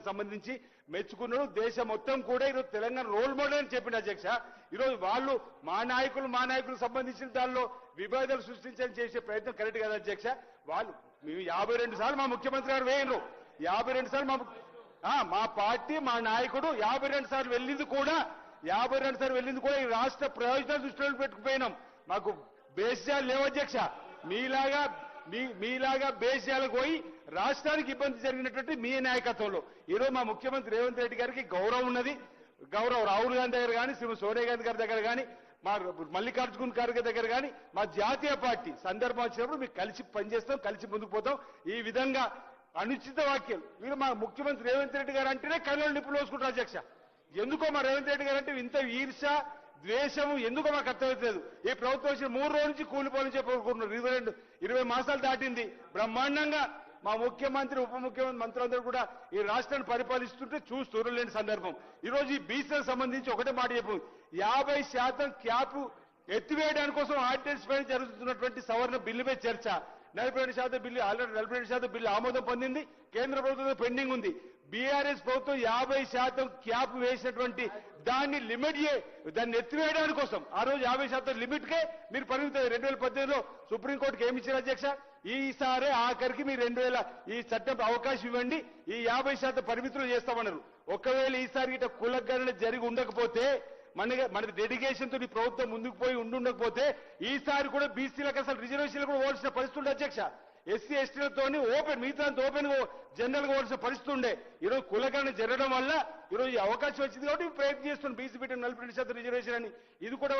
సంబంధించి మెచ్చుకున్నాడు. దేశం మొత్తం కూడా ఈరోజు తెలంగాణ రోల్ మోడల్ అని చెప్పింది అధ్యక్ష. ఈరోజు వాళ్ళు మా నాయకులకు సంబంధించిన దానిలో విభేదాలు సృష్టించని చేసే ప్రయత్నం కరెక్ట్ కదా అధ్యక్ష. వాళ్ళు 52 సార్లు మా ముఖ్యమంత్రి గారు వేయరు, 52 సార్లు మా పార్టీ మా నాయకుడు 52 సార్లు వెళ్ళింది కూడా ఈ రాష్ట్ర ప్రయోజనాలు దృష్టిలో పెట్టుకుపోయినాం. మాకు బేస్యాలు లేవు అధ్యక్ష. మీలాగా బేస్యాలకు పోయి రాష్ట్రానికి ఇబ్బంది జరిగినటువంటి మీ నాయకత్వంలో ఈరోజు మా ముఖ్యమంత్రి రేవంత్ రెడ్డి గారికి గౌరవం ఉన్నది. గౌరవ్ రాహుల్ గాంధీ దగ్గర కానీ, శ్రీమతి సోనియా గాంధీ గారి దగ్గర కానీ, మా మల్లికార్జున ఖార్గే దగ్గర కానీ, మా జాతీయ పార్టీ సందర్భం వచ్చినప్పుడు మీకు కలిసి పనిచేస్తాం, కలిసి ముందుకు పోతాం. ఈ విధంగా అనుచిత వ్యాఖ్యలు వీరు మా ముఖ్యమంత్రి రేవంత్ రెడ్డి గారు అంటేనే కళ్ళను నిప్పులు వేసుకుంటారు అధ్యక్ష. ఎందుకో మా రేవంత్ రెడ్డి గారు అంటే ఇంత ఈర్ష ద్వేషము ఎందుకో మాకు అర్థమవుతలేదు. ఈ ప్రభుత్వం వచ్చిన 3 రోజుల నుంచి కూలిపోవాలని చెప్పి 20 మాసాలు దాటింది. బ్రహ్మాండంగా మా ముఖ్యమంత్రి ఉప ముఖ్యమంత్రి మంత్రులందరూ కూడా ఈ రాష్ట్రాన్ని పరిపాలిస్తుంటే చూస్తూరలేని సందర్భం. ఈరోజు ఈ బీసీలకు సంబంధించి ఒకటే మాట చెప్పు, 50% క్యాప్ ఎత్తివేయడానికి కోసం ఆర్డినెన్స్ పైన జరుగుతున్నటువంటి సవరణ బిల్లుపై చర్చ. 42% బిల్లు ఆల్రెడీ 42% బిల్లు ఆమోదం పొందింది, కేంద్ర ప్రభుత్వం పెండింగ్ ఉంది. బీఆర్ఎస్ ప్రభుత్వం 50% క్యాప్ వేసినటువంటి దాన్ని దాన్ని ఎత్తివేయడానికి కోసం ఆ రోజు 50% లిమిట్కే మీరు పరిమితం. 2018లో సుప్రీంకోర్టుకి ఏమి ఇచ్చారు అధ్యక్ష? ఈసారి ఆఖరికి మీరు ఈ చట్టం అవకాశం ఇవ్వండి, ఈ 50% పరిమితులు చేస్తామన్నారు. ఒకవేళ ఈసారి ఇట కులగణన జరిగి ఉండకపోతే మన డెడికేషన్ తో ఈ ప్రభుత్వం ముందుకు పోయి ఉండకపోతే ఈసారి కూడా బీసీలకు అసలు రిజర్వేషన్లు కూడా ఓల్సిన పరిస్థితి ఉండే అధ్యక్ష. ఎస్సీ ఎస్టీలతో ఓపెన్ మిగతా ఓపెన్ జనరల్ గా ఓల్సిన పరిస్థితి ఉండే. ఈరోజు కులగణన జరగడం వల్ల ఈరోజు అవకాశం వచ్చింది కాబట్టి ప్రయత్నం చేస్తున్నాం బీసీ బిడ్డ 42% రిజర్వేషన్ అని. ఇది కూడా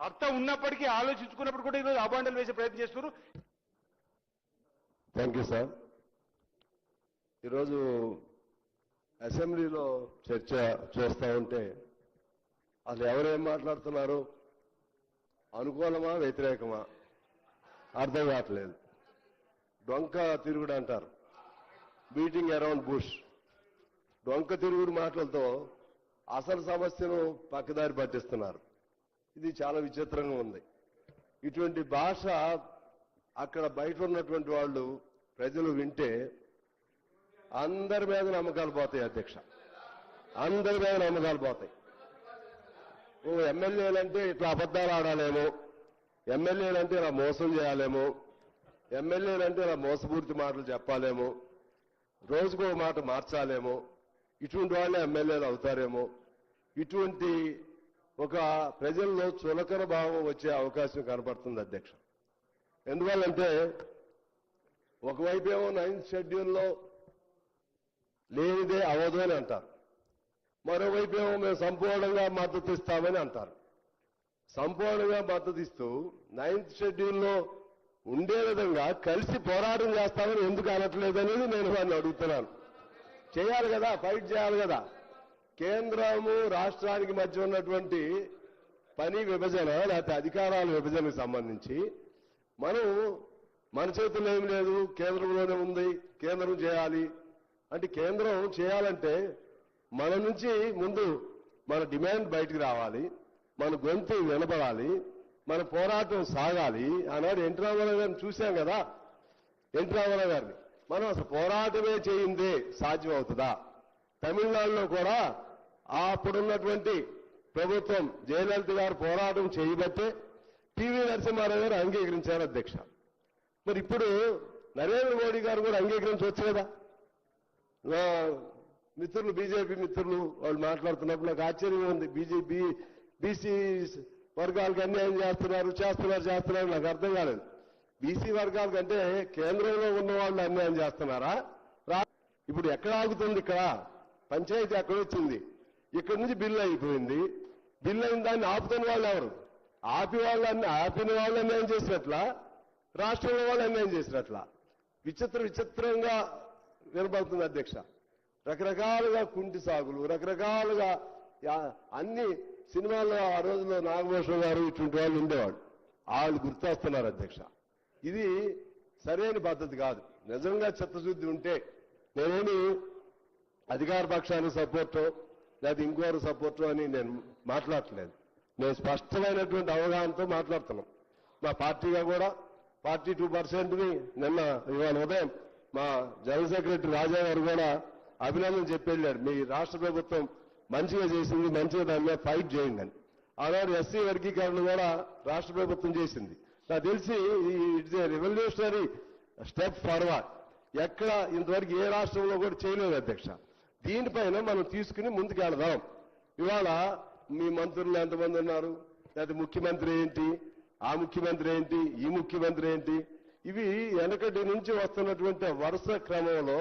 అర్థం ఉన్నప్పటికీ ఆలోచించుకున్నప్పుడు కూడా ఈరోజు అబాండాలు వేసే ప్రయత్నం చేస్తున్నారు. Thank you sir. ఈరోజు అసెంబ్లీలో చర్చ చేస్తూ ఉంటే అసలు ఎవరేం మాట్లాడుతున్నారు, అనుకూలమా వ్యతిరేకమా అర్థం కావట్లేదు. డొంక తిరుగుడు అంటారు, బీటింగ్ అరౌండ్ బుష్. డొంక తిరుగుడు మాటలతో అసలు సమస్యను పక్కదారి పట్టిస్తున్నారు. ఇది చాలా విచిత్రంగా ఉంది. ఇటువంటి భాష అక్కడ బయట ఉన్నటువంటి వాళ్ళు ప్రజలు వింటే అందరి మీద నమ్మకాలు పోతాయి అధ్యక్ష, అందరి మీద నమ్మకాలు పోతాయి. ఎమ్మెల్యేలంటే ఇట్లా అబద్ధాలు ఆడాలేమో, ఎమ్మెల్యేలంటే ఇలా మోసం చేయాలేమో, ఎమ్మెల్యేలంటే ఇలా మోసపూరిత మాటలు చెప్పాలేమో, రోజుకో మాట మార్చాలేమో, ఇటువంటి వాళ్ళే ఎమ్మెల్యేలు అవుతారేమో, ఇటువంటి ఒక ప్రజల్లో చులకన భావం వచ్చే అవకాశం కనపడుతుంది అధ్యక్ష. ఎందువల్లంటే ఒకవైపు ఏమో 9th షెడ్యూల్లో లేనిదే అవదు అని అంటారు, మరోవైపు ఏమో మేము సంపూర్ణంగా మద్దతు ఇస్తామని అంటారు. సంపూర్ణంగా మద్దతు ఇస్తూ 9th షెడ్యూల్లో ఉండే విధంగా కలిసి పోరాటం చేస్తామని ఎందుకు అనట్లేదనేది నేను వారిని అడుగుతున్నాను. చేయాలి కదా, ఫైట్ చేయాలి కదా. కేంద్రము రాష్ట్రానికి మధ్య ఉన్నటువంటి పని విభజన లేకపోతే అధికారాల విభజనకు సంబంధించి మన చేతుల్లో ఏం లేదు, కేంద్రంలోనే ఉంది, కేంద్రం చేయాలి అంటే కేంద్రం చేయాలంటే మన నుంచి ముందు మన డిమాండ్ బయటికి రావాలి, మన గొంతు వినపడాలి, మన పోరాటం సాగాలి. ఆనాడు ఎన్టీ రామారావు గారిని చూశాం కదా, ఎన్టీ రామారావు గారిని మనం అసలు పోరాటమే చేయిందే సాధ్యం అవుతుందా? తమిళనాడులో కూడా అప్పుడున్నటువంటి ప్రభుత్వం జయలలిత గారు పోరాటం చేయబట్టే పివి నరసింహారావు గారు అంగీకరించారు అధ్యక్ష. మరి ఇప్పుడు నరేంద్ర మోడీ గారు కూడా అంగీకరించవచ్చు కదా. మిత్రులు బీజేపీ మిత్రులు వాళ్ళు మాట్లాడుతున్నప్పుడు నాకు ఆశ్చర్యంగా ఉంది. బీసీ వర్గాలకు అన్యాయం చేస్తున్నారు నాకు అర్థం కాలేదు. బీసీ వర్గాల కంటే కేంద్రంలో ఉన్న వాళ్ళు అన్యాయం చేస్తున్నారా? ఇప్పుడు ఎక్కడ ఆగుతుంది? ఇక్కడ పంచాయతీ ఎక్కడ వచ్చింది? ఇక్కడి నుంచి బిల్లు అయిపోయింది. బిల్లు అయిన దాన్ని ఆపుతున్న వాళ్ళు ఎవరు? ఆపిన వాళ్ళు అన్యాయం చేసినట్లా, రాష్ట్రంలో వాళ్ళు అన్యాయం చేసినట్లా విచిత్రంగా వినబడుతుంది అధ్యక్ష. రకరకాలుగా కుంటి సాగులు, రకరకాలుగా అన్ని సినిమాల్లో ఆ రోజుల్లో నాగభూషణం గారు ఇటువంటి వాళ్ళు ఉండేవాళ్ళు, వాళ్ళు గుర్తొస్తున్నారు అధ్యక్ష. ఇది సరైన పద్ధతి కాదు. నిజంగా చిత్తశుద్ధి ఉంటే నేనేమి అధికార పక్షానికి సపోర్టో లేదా ఇంకోరు సపోర్టో అని నేను మాట్లాడట్లేదు. నేను స్పష్టమైనటువంటి అవగాహనతో మాట్లాడుతున్నాం. మా పార్టీగా కూడా 42%ని ఇవాళ ఉదయం మా జనరల్ సెక్రటరీ రాజా గారు కూడా అభినందన చెప్పి వెళ్ళాడు. మీ రాష్ట్ర ప్రభుత్వం మంచిగా చేసింది, మంచిగా దాని మీద ఫైట్ చేయండి అని. ఆనాడు ఎస్సీ వర్గీకరణ కూడా రాష్ట్ర ప్రభుత్వం చేసింది. నాకు తెలిసి it's a revolutionary step forward. ఎక్కడ ఇంతవరకు ఏ రాష్ట్రంలో కూడా చేయలేదు అధ్యక్ష. దీనిపైన మనం తీసుకుని ముందుకు వెళదాం. ఇవాళ మీ మంత్రులు ఎంతమంది ఉన్నారు, లేకపోతే ముఖ్యమంత్రి ఏంటి, ఆ ముఖ్యమంత్రి ఏంటి, ఈ ముఖ్యమంత్రి ఏంటి, ఇవి వెనకటి నుంచి వస్తున్నటువంటి వరుస క్రమంలో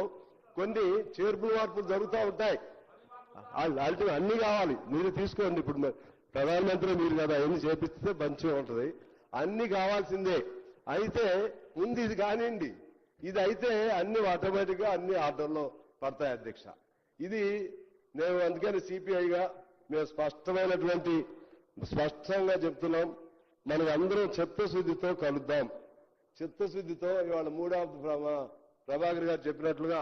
కొన్ని చేర్పులు మార్పులు జరుగుతూ ఉంటాయి. అన్ని కావాలి, మీరు తీసుకోండి. ఇప్పుడు ప్రధానమంత్రి మీరు కదా, ఎన్ని చేపిస్తే మంచిగా ఉంటుంది. అన్ని కావాల్సిందే. అయితే ముందు ఇది కానివ్వండి. ఇది అయితే అన్ని ఆటోమేటిక్గా అన్ని ఆర్డర్లో పడతాయి అధ్యక్ష. ఇది నేను అందుకని సిపిఐగా మేము స్పష్టంగా చెప్తున్నాం. మనం అందరం చిత్తశుద్ధితో కలుద్దాం. చిత్తశుద్ధితో ఇవాళ ప్రభాకర్ గారు చెప్పినట్లుగా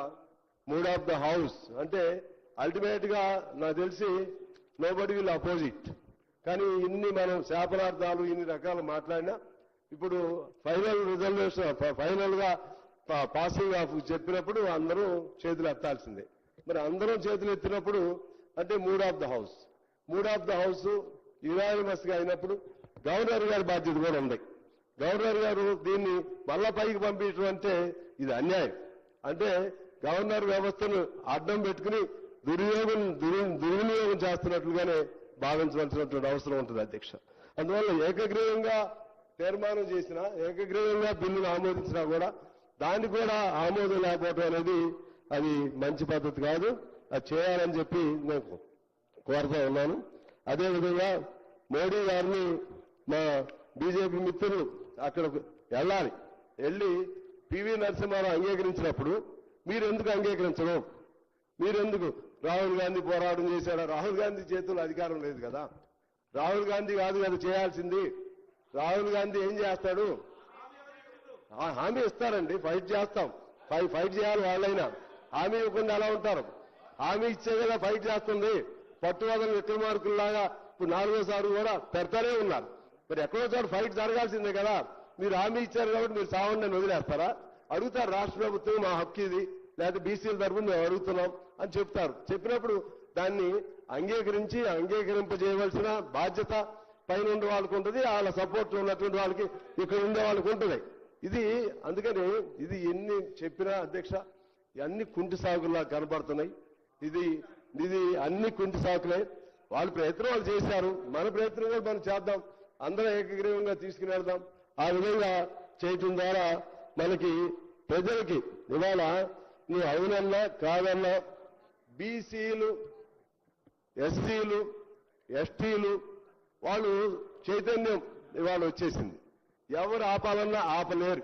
మూడ్ ఆఫ్ ద హౌస్ అంటే అల్టిమేట్ గా నాకు తెలిసి నోబడి విల్ అపోజిట్. కానీ ఇన్ని మనం శాపనార్థాలు ఇన్ని రకాలు మాట్లాడినా ఇప్పుడు ఫైనల్ గా పాసింగ్ ఆఫ్ చెప్పినప్పుడు అందరూ చేతులు ఎత్తాల్సిందే. మరి అందరం చేతులు ఎత్తినప్పుడు అంటే mood of the house unanimous గా అయినప్పుడు గవర్నర్ గారి బాధ్యత కూడా ఉంది. గవర్నర్ గారు దీన్ని మళ్ళా పైకి పంపించడం అంటే ఇది అన్యాయం. అంటే గవర్నర్ వ్యవస్థను అడ్డం పెట్టుకుని దుర్వినియోగం చేస్తున్నట్లుగానే భావించవలసినటువంటి అవసరం ఉంటుంది అధ్యక్ష. అందువల్ల ఏకగ్రీవంగా తీర్మానం చేసినా, ఏకగ్రీవంగా బిల్లును ఆమోదించినా కూడా దాన్ని కూడా ఆమోదం లేకపోవడం అనేది అది మంచి పద్ధతి కాదు. అది చేయాలని చెప్పి నేను కోరుతా ఉన్నాను. అదేవిధంగా మోడీ గారిని మా బీజేపీ మిత్రులు అక్కడ వెళ్ళి పివి నరసింహారావు అంగీకరించినప్పుడు మీరు ఎందుకు అంగీకరించడం? మీరెందుకు? రాహుల్ గాంధీ పోరాటం చేశాడా? రాహుల్ గాంధీ చేతుల్లో అధికారం లేదు కదా. రాహుల్ గాంధీ కాదు కదా చేయాల్సింది. రాహుల్ గాంధీ ఏం చేస్తాడు? హామీ ఇస్తారండి, ఫైట్ చేస్తాం. ఫైట్ చేయాలి. వాళ్ళైనా హామీ ఇవ్వకుండా ఎలా ఉంటారు? హామీ ఇచ్చే కదా ఫైట్ చేస్తుంది. పట్టువదల విక్రమార్కుల్లాగా ఇప్పుడు 4వ సారి కూడా పెడతానే ఉన్నారు. మరి ఎక్కడో చోట ఫైట్ జరగాల్సిందే కదా. మీరు హామీ ఇచ్చారు కాబట్టి మీరు సావండి అని వదిలేస్తారా? అడుగుతారు రాష్ట్ర ప్రభుత్వం, మా హక్కు ఇది, లేకపోతే బీసీల తరఫున మేము అడుగుతున్నాం అని చెప్తారు. చెప్పినప్పుడు దాన్ని అంగీకరింపజేయవలసిన బాధ్యత పైన ఉండే వాళ్ళకు ఉంటుంది, వాళ్ళ సపోర్ట్ ఉన్నటువంటి వాళ్ళకి ఇక్కడ ఉండే వాళ్ళకి ఉంటుంది. ఇది అందుకని ఇది ఎన్ని చెప్పినా అధ్యక్ష అన్ని కుంటి సాగుల్లా కనబడుతున్నాయి. ఇది అన్ని కుంటి సాకులే. వాళ్ళ ప్రయత్నం వాళ్ళు చేశారు, మన ప్రయత్నం కూడా మనం చేద్దాం. అందరం ఏకగ్రీవంగా తీసుకుని వెళ్దాం. ఆ విధంగా చేయటం ద్వారా మనకి ప్రజలకి ఇవాళ నువ్వు అవునన్నా కాదన్నా బీసీలు, ఎస్సీలు, ఎస్టీలు వాళ్ళు చైతన్యం ఇవాళ వచ్చేసింది. ఎవరు ఆపాలన్నా ఆపలేరు.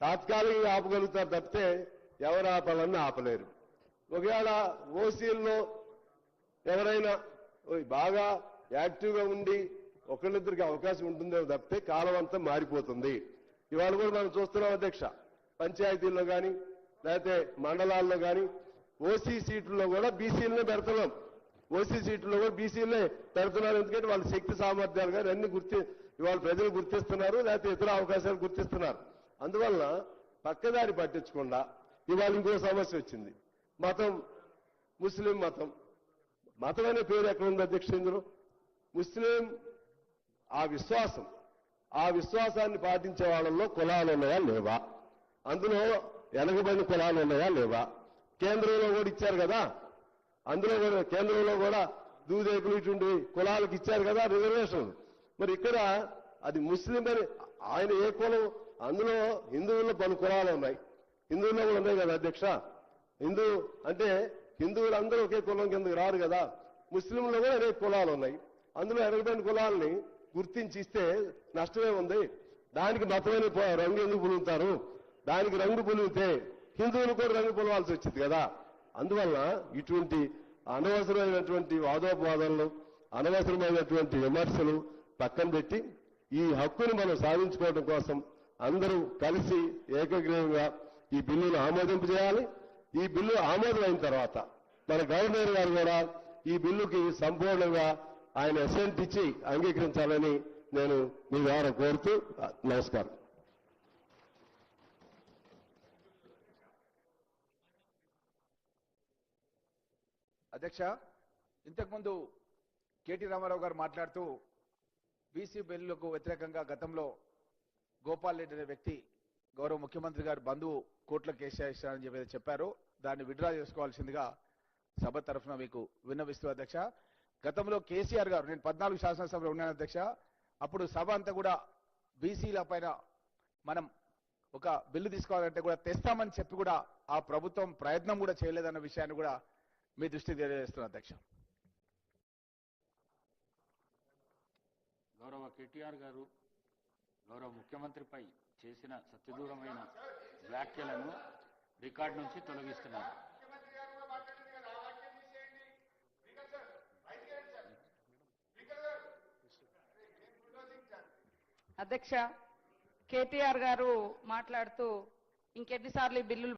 తాత్కాలికంగా ఆపగలుగుతారు తప్పితే ఎవరు ఆపాలన్నా ఆపలేరు. ఒకవేళ ఓసీల్లో ఎవరైనా బాగా యాక్టివ్గా ఉండి ఒకళ్ళిద్దరికి అవకాశం ఉంటుందో తప్పితే కాలం అంతా మారిపోతుంది. ఇవాళ కూడా మనం చూస్తున్నాం అధ్యక్ష, పంచాయతీల్లో కానీ లేకపోతే మండలాల్లో కానీ ఓసీ సీట్లలో కూడా బీసీలనే పెడుతున్నాం. ఓసీ సీట్లలో కూడా బీసీలనే పెడుతున్నారు. ఎందుకంటే వాళ్ళ శక్తి సామర్థ్యాలు కానీ అన్ని ఇవాళ ప్రజలు గుర్తిస్తున్నారు, లేకపోతే ఇతర అవకాశాలు గుర్తిస్తున్నారు. అందువల్ల పక్కదారి పట్టించకుండా ఇవాళ ఇంకో సమస్య వచ్చింది. మతం, ముస్లిం మతం అనే పేరు ఎక్కడ ఉంది అధ్యక్ష? ఇందులో ముస్లిం ఆ విశ్వాసాన్ని పాటించే వాళ్ళల్లో కులాలు ఉన్నాయా లేవా? అందులో వెనకబడిన కులాలు ఉన్నాయా లేవా? కేంద్రంలో కూడా ఇచ్చారు కదా, అందులో కూడా కేంద్రంలో కూడా దూదేకులు ఇటువంటి కులాలకు ఇచ్చారు కదా రిజర్వేషన్. మరి ఇక్కడ అది ముస్లిం అని ఆయన ఏ కులం? అందులో హిందువుల్లో పలు కులాలు ఉన్నాయి, హిందువుల్లో కూడా ఉన్నాయి కదా అధ్యక్ష. హిందూ అంటే హిందువులు అందరూ ఒకే కులం కిందకి రారు కదా. ముస్లింలో కూడా అనేక కులాలు ఉన్నాయి. అందులో వెనకబడిన కులాలని గుర్తించి ఇస్తే నష్టమే ఉంది. దానికి మతమైన రంగు ఎందుకు పులుగుతారు? దానికి రంగు పులిగితే హిందువులు కూడా రంగు పులవాల్సి వచ్చింది కదా. అందువల్ల ఇటువంటి అనవసరమైనటువంటి వాదోపవాదాలు, అనవసరమైనటువంటి విమర్శలు పక్కన పెట్టి ఈ హక్కును మనం సాధించుకోవడం కోసం అందరూ కలిసి ఏకగ్రీవంగా ఈ బిల్లును ఆమోదింపజేయాలి. ఈ బిల్లు ఆమోదమైన తర్వాత మన గవర్నర్ గారు కూడా ఈ బిల్లుకి సంపూర్ణంగా ఆయన అసెంట్ ఇచ్చి అంగీకరించాలని నేను మీ ద్వారా కోరుతూ నమస్కారం. అధ్యక్ష, ఇంతకుముందు కేటీ రామారావు గారు మాట్లాడుతూ బీసీ బిల్లులకు వ్యతిరేకంగా గతంలో గోపాల్ రెడ్డి అనే వ్యక్తి గౌరవ ముఖ్యమంత్రి గారు బంధువు కోర్టులో కేసు చేశారని చెప్పి చెప్పారు. దాన్ని విత్డ్రా చేసుకోవాల్సిందిగా సభ తరఫున మీకు విన్నవిస్తూ అధ్యక్ష, గతంలో కేసీఆర్ గారు, నేను 14 శాసనసభలో ఉన్నాను అధ్యక్ష, అప్పుడు సభ అంతా కూడా బీసీల పైన మనం ఒక బిల్లు తీసుకోవాలంటే కూడా తెస్తామని చెప్పి కూడా ఆ ప్రభుత్వం ప్రయత్నం కూడా చేయలేదన్న విషయాన్ని కూడా మీ దృష్టికి తెలియజేస్తున్నా అధ్యక్ష. గౌరవ కేటీఆర్ గారు గౌరవ ముఖ్యమంత్రిపై చేసిన సత్యదూరమైన వ్యాఖ్యలను రికార్డు నుంచి తొలగిస్తున్నారు. అధ్యక్ష, కేటీఆర్ గారు మాట్లాడుతూ ఇంకెన్నిసార్లు ఈ బిల్లులు